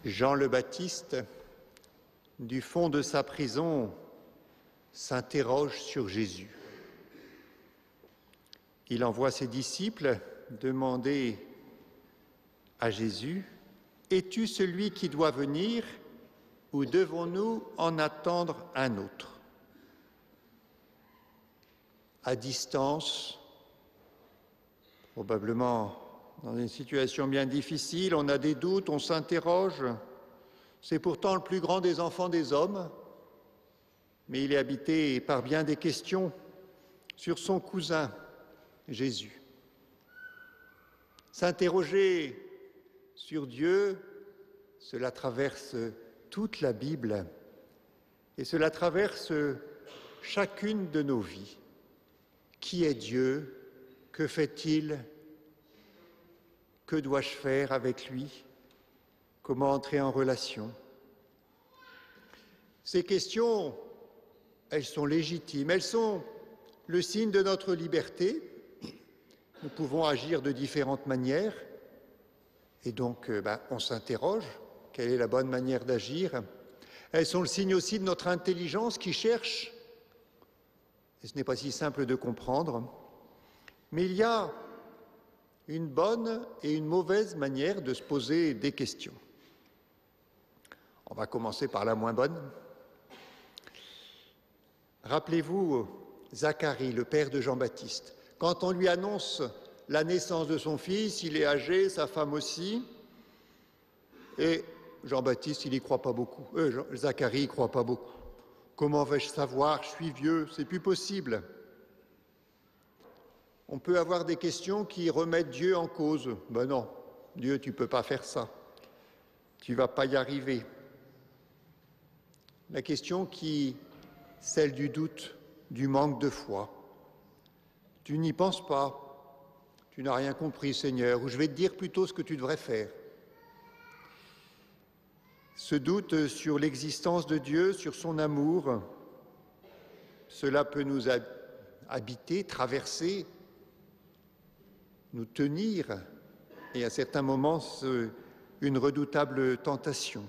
Jean le Baptiste, du fond de sa prison, s'interroge sur Jésus. Il envoie ses disciples demander à Jésus, « Es-tu celui qui doit venir ou devons-nous en attendre un autre ?» À distance, probablement dans une situation bien difficile, on a des doutes, on s'interroge. C'est pourtant le plus grand des enfants des hommes, mais il est habité par bien des questions sur son cousin, Jésus. S'interroger sur Dieu, cela traverse toute la Bible et cela traverse chacune de nos vies. Qui est Dieu? Que fait-il? Que dois-je faire avec lui? Comment entrer en relation? Ces questions, elles sont légitimes, elles sont le signe de notre liberté. Nous pouvons agir de différentes manières et donc on s'interroge, quelle est la bonne manière d'agir? Elles sont le signe aussi de notre intelligence qui cherche, et ce n'est pas si simple de comprendre, mais il y a une bonne et une mauvaise manière de se poser des questions. On va commencer par la moins bonne. Rappelez-vous Zacharie, le père de Jean-Baptiste. Quand on lui annonce la naissance de son fils, il est âgé, sa femme aussi, et Jean-Baptiste, il n'y croit pas beaucoup. Zacharie n'y croit pas beaucoup. Comment vais-je savoir? Je suis vieux, c'est plus possible. On peut avoir des questions qui remettent Dieu en cause. Ben non, Dieu, tu ne peux pas faire ça. Tu ne vas pas y arriver. La question celle du doute, du manque de foi. Tu n'y penses pas. Tu n'as rien compris, Seigneur, ou je vais te dire plutôt ce que tu devrais faire. Ce doute sur l'existence de Dieu, sur son amour, cela peut nous habiter, traverser, nous tenir, et à certains moments, une redoutable tentation.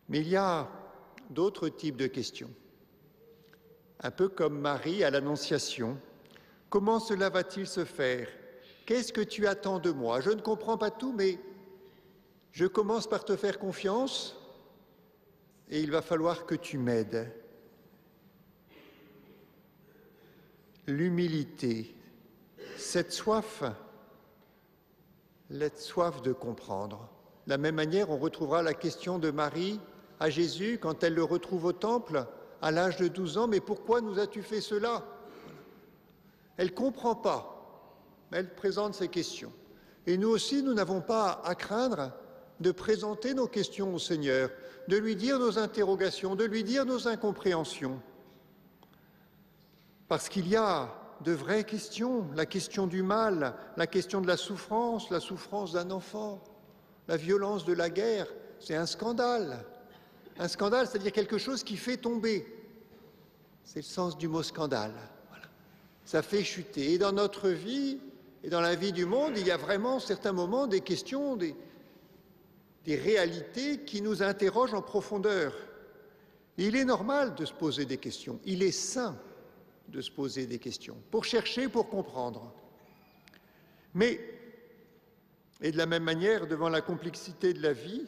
Mais il y a d'autres types de questions. Un peu comme Marie à l'Annonciation. Comment cela va-t-il se faire? Qu'est-ce que tu attends de moi? Je ne comprends pas tout, mais je commence par te faire confiance et il va falloir que tu m'aides. L'humilité, cette soif de comprendre. De la même manière, on retrouvera la question de Marie à Jésus quand elle le retrouve au temple à l'âge de 12 ans. Mais pourquoi nous as-tu fait cela? Elle ne comprend pas, mais elle présente ses questions. Et nous aussi, nous n'avons pas à craindre de présenter nos questions au Seigneur, de lui dire nos interrogations, de lui dire nos incompréhensions. Parce qu'il y a de vraies questions, la question du mal, la question de la souffrance d'un enfant, la violence de la guerre, c'est un scandale. Un scandale, c'est-à-dire quelque chose qui fait tomber. C'est le sens du mot scandale. Voilà. Ça fait chuter. Et dans notre vie, et dans la vie du monde, il y a vraiment certains moments des questions, des réalités qui nous interrogent en profondeur. Et il est normal de se poser des questions. Il est sain de se poser des questions, pour chercher, pour comprendre. Mais, et de la même manière, devant la complexité de la vie,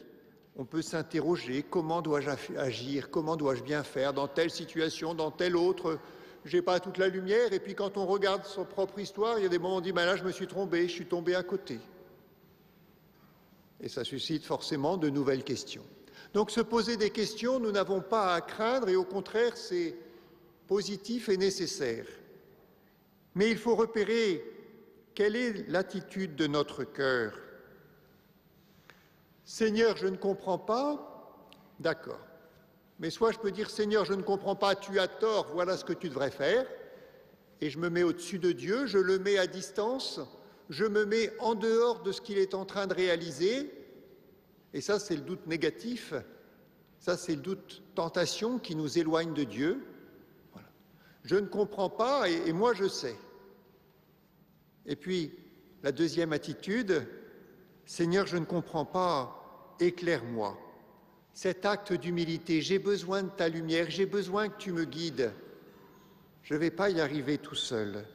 on peut s'interroger, comment dois-je agir, comment dois-je bien faire dans telle situation, dans telle autre, je n'ai pas toute la lumière, et puis quand on regarde son propre histoire, il y a des moments où on dit, ben là je me suis trompé, je suis tombé à côté. Et ça suscite forcément de nouvelles questions. Donc se poser des questions, nous n'avons pas à craindre, et au contraire, c'est positif et nécessaire. Mais il faut repérer quelle est l'attitude de notre cœur. Seigneur, je ne comprends pas, d'accord. Mais soit je peux dire, Seigneur, je ne comprends pas, tu as tort, voilà ce que tu devrais faire, et je me mets au-dessus de Dieu, je le mets à distance, je me mets en dehors de ce qu'il est en train de réaliser, et ça c'est le doute négatif, ça c'est le doute tentation qui nous éloigne de Dieu. Voilà. Je ne comprends pas et moi je sais. Et puis la deuxième attitude, Seigneur, je ne comprends pas, éclaire-moi. Cet acte d'humilité, j'ai besoin de ta lumière, j'ai besoin que tu me guides. Je ne vais pas y arriver tout seul.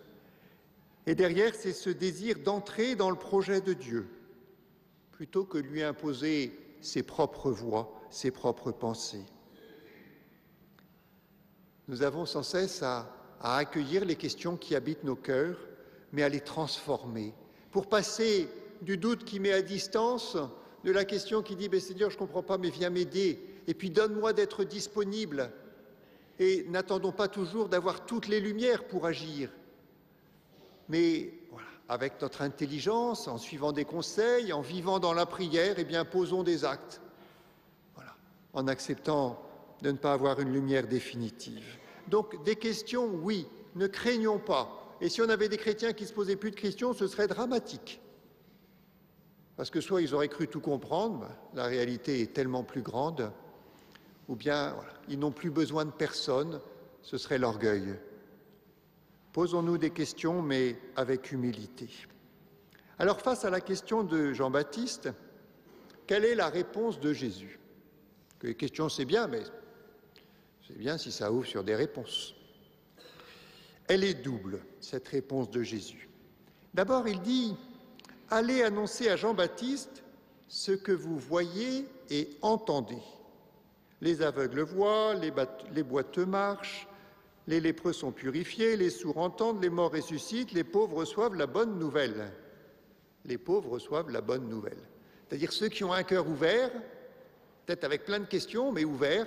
Et derrière, c'est ce désir d'entrer dans le projet de Dieu, plutôt que de lui imposer ses propres voies, ses propres pensées. Nous avons sans cesse à accueillir les questions qui habitent nos cœurs, mais à les transformer, pour passer du doute qui met à distance, de la question qui dit « Seigneur, je ne comprends pas, mais viens m'aider, et puis donne-moi d'être disponible ». Et n'attendons pas toujours d'avoir toutes les lumières pour agir, mais voilà, avec notre intelligence, en suivant des conseils, en vivant dans la prière, eh bien, posons des actes, voilà, en acceptant de ne pas avoir une lumière définitive. Donc, des questions, oui, ne craignons pas. Et si on avait des chrétiens qui ne se posaient plus de questions, ce serait dramatique. Parce que soit ils auraient cru tout comprendre, la réalité est tellement plus grande, ou bien voilà, ils n'ont plus besoin de personne, ce serait l'orgueil. Posons-nous des questions, mais avec humilité. Alors, face à la question de Jean-Baptiste, quelle est la réponse de Jésus? Que les questions, c'est bien, mais c'est bien si ça ouvre sur des réponses. Elle est double, cette réponse de Jésus. D'abord, il dit « Allez annoncer à Jean-Baptiste ce que vous voyez et entendez. Les aveugles voient, les boiteux marchent, les lépreux sont purifiés, les sourds entendent, les morts ressuscitent, les pauvres reçoivent la bonne nouvelle. » Les pauvres reçoivent la bonne nouvelle. C'est-à-dire ceux qui ont un cœur ouvert, peut-être avec plein de questions, mais ouvert,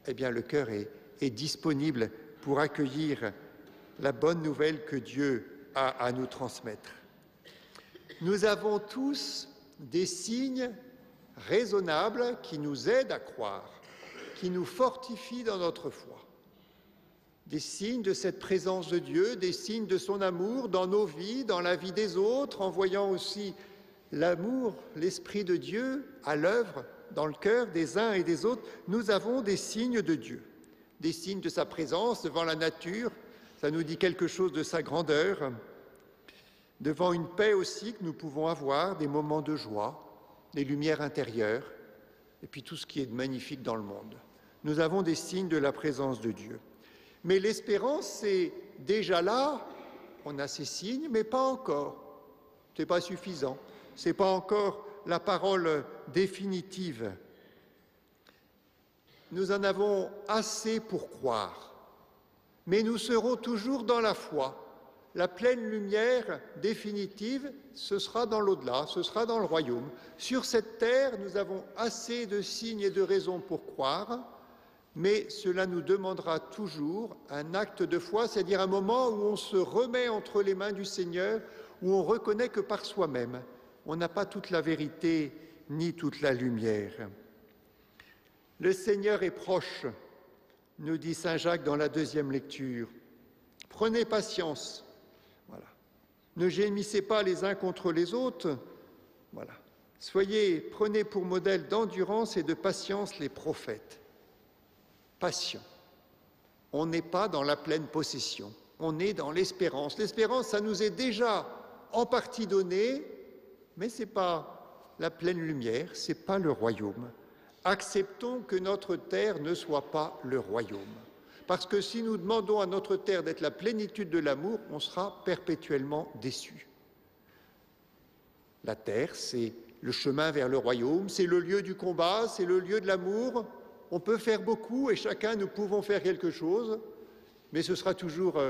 eh bien le cœur est disponible pour accueillir la bonne nouvelle que Dieu a à nous transmettre. Nous avons tous des signes raisonnables qui nous aident à croire, qui nous fortifient dans notre foi. Des signes de cette présence de Dieu, des signes de son amour dans nos vies, dans la vie des autres, en voyant aussi l'amour, l'Esprit de Dieu à l'œuvre dans le cœur des uns et des autres. Nous avons des signes de Dieu, des signes de sa présence devant la nature. Ça nous dit quelque chose de sa grandeur, devant une paix aussi que nous pouvons avoir, des moments de joie, des lumières intérieures, et puis tout ce qui est de magnifique dans le monde. Nous avons des signes de la présence de Dieu. Mais l'espérance, c'est déjà là, on a ces signes, mais pas encore. Ce n'est pas suffisant. Ce n'est pas encore la parole définitive. Nous en avons assez pour croire, mais nous serons toujours dans la foi. La pleine lumière définitive, ce sera dans l'au-delà, ce sera dans le royaume. Sur cette terre, nous avons assez de signes et de raisons pour croire, mais cela nous demandera toujours un acte de foi, c'est-à-dire un moment où on se remet entre les mains du Seigneur, où on reconnaît que par soi-même, on n'a pas toute la vérité ni toute la lumière. Le Seigneur est proche, nous dit saint Jacques dans la deuxième lecture. Prenez patience. Voilà. Ne gémissez pas les uns contre les autres. Voilà. Prenez pour modèle d'endurance et de patience les prophètes. Patient. On n'est pas dans la pleine possession, on est dans l'espérance. L'espérance, ça nous est déjà en partie donné, mais ce n'est pas la pleine lumière, ce n'est pas le royaume. Acceptons que notre terre ne soit pas le royaume. Parce que si nous demandons à notre terre d'être la plénitude de l'amour, on sera perpétuellement déçus. La terre, c'est le chemin vers le royaume, c'est le lieu du combat, c'est le lieu de l'amour. On peut faire beaucoup et chacun, nous pouvons faire quelque chose, mais ce sera toujours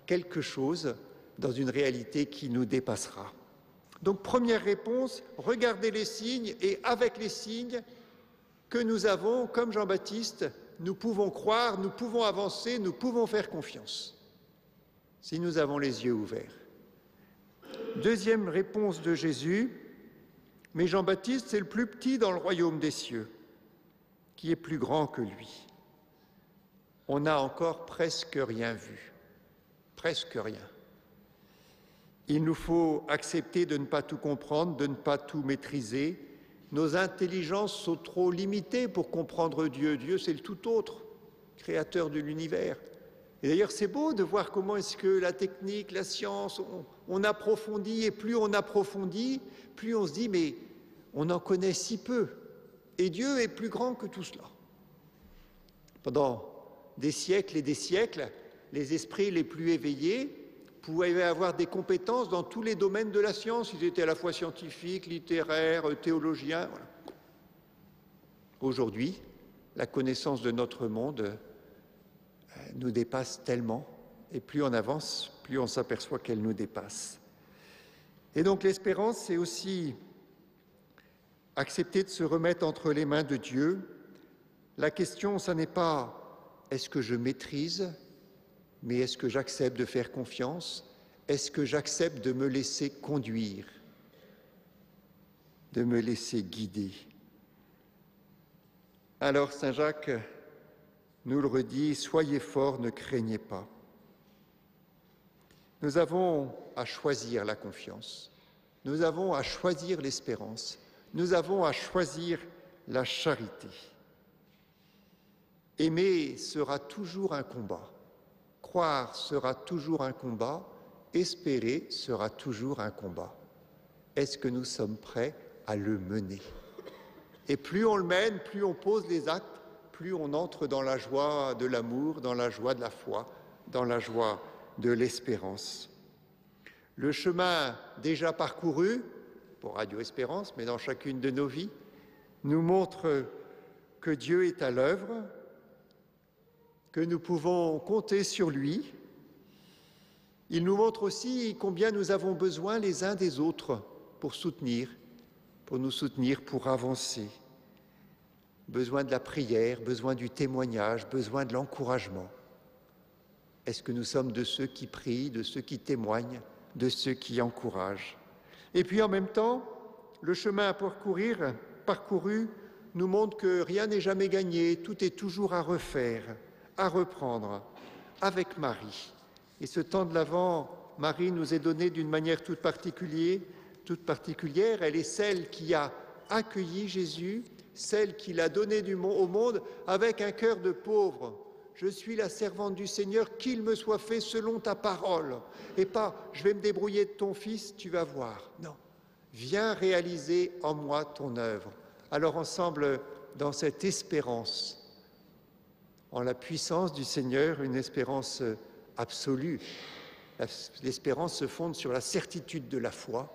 quelque chose dans une réalité qui nous dépassera. Donc, première réponse, regardez les signes et avec les signes que nous avons, comme Jean-Baptiste, nous pouvons croire, nous pouvons avancer, nous pouvons faire confiance, si nous avons les yeux ouverts. Deuxième réponse de Jésus, mais Jean-Baptiste, c'est le plus petit dans le royaume des cieux, qui est plus grand que lui. On n'a encore presque rien vu, presque rien. Il nous faut accepter de ne pas tout comprendre, de ne pas tout maîtriser. Nos intelligences sont trop limitées pour comprendre Dieu. Dieu, c'est le tout autre, créateur de l'univers. Et d'ailleurs, c'est beau de voir comment est-ce que la technique, la science, on approfondit, et plus on approfondit, plus on se dit, mais on en connaît si peu. Et Dieu est plus grand que tout cela. Pendant des siècles et des siècles, les esprits les plus éveillés pouvaient avoir des compétences dans tous les domaines de la science. Ils étaient à la fois scientifiques, littéraires, théologiens. Voilà. Aujourd'hui, la connaissance de notre monde nous dépasse tellement, et plus on avance, plus on s'aperçoit qu'elle nous dépasse. Et donc l'espérance, c'est aussi accepter de se remettre entre les mains de Dieu. La question, ça n'est pas est-ce que je maîtrise, mais est-ce que j'accepte de faire confiance? Est-ce que j'accepte de me laisser conduire, de me laisser guider? Alors Saint Jacques nous le redit, soyez forts, ne craignez pas. Nous avons à choisir la confiance, nous avons à choisir l'espérance, nous avons à choisir la charité. Aimer sera toujours un combat, croire sera toujours un combat, espérer sera toujours un combat. Est-ce que nous sommes prêts à le mener? Et plus on le mène, plus on pose les actes, plus on entre dans la joie de l'amour, dans la joie de la foi, dans la joie de l'espérance. Le chemin déjà parcouru, pour Radio Espérance, mais dans chacune de nos vies, nous montre que Dieu est à l'œuvre, que nous pouvons compter sur lui. Il nous montre aussi combien nous avons besoin les uns des autres pour nous soutenir, pour avancer. Besoin de la prière, besoin du témoignage, besoin de l'encouragement. Est-ce que nous sommes de ceux qui prient, de ceux qui témoignent, de ceux qui encouragent? Et puis en même temps, le chemin à parcouru nous montre que rien n'est jamais gagné, tout est toujours à refaire, à reprendre, avec Marie. Et ce temps de l'Avent, Marie nous est donné d'une manière toute particulière. Elle est celle qui a accueilli Jésus, celle qui l'a donné au monde avec un cœur de pauvre. Je suis la servante du Seigneur, qu'il me soit fait selon ta parole. Et pas, je vais me débrouiller de ton fils, tu vas voir. Non, viens réaliser en moi ton œuvre. Alors ensemble, dans cette espérance, en la puissance du Seigneur, une espérance absolue. L'espérance se fonde sur la certitude de la foi,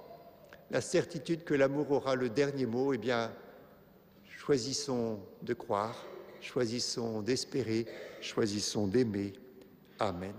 la certitude que l'amour aura le dernier mot. Eh bien, choisissons de croire, choisissons d'espérer, choisissons d'aimer. Amen.